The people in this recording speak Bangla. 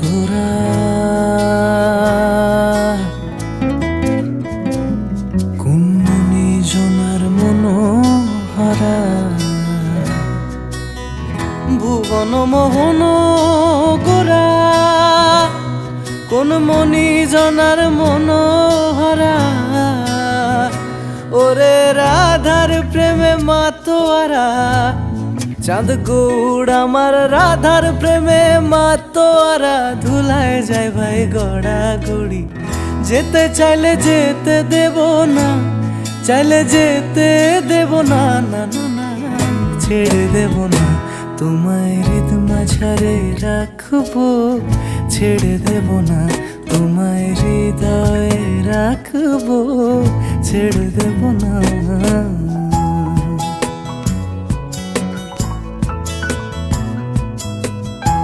গোরা। কোন মনি জনার মনোহরা, ভুবন মোহন গোরা। কোন মনি জনার মনোহরা, ওরে রাধার প্রেমে মাতোয়ারা। চাঁদ গৌড় আমার রাধার প্রেমে মাতোয়ারা। ধুলায় যায় ভাই গড়া গড়ি, যেতে চাইলে যেতে দেব না, চাইলে যেতে দেব না। না না না, ছেড়ে দেব না, তোমায় হৃদ মাঝারে রাখবো। ছেড়ে দেব না, তোমায় হৃদয়ে রাখবো। ছেড়ে দেব না।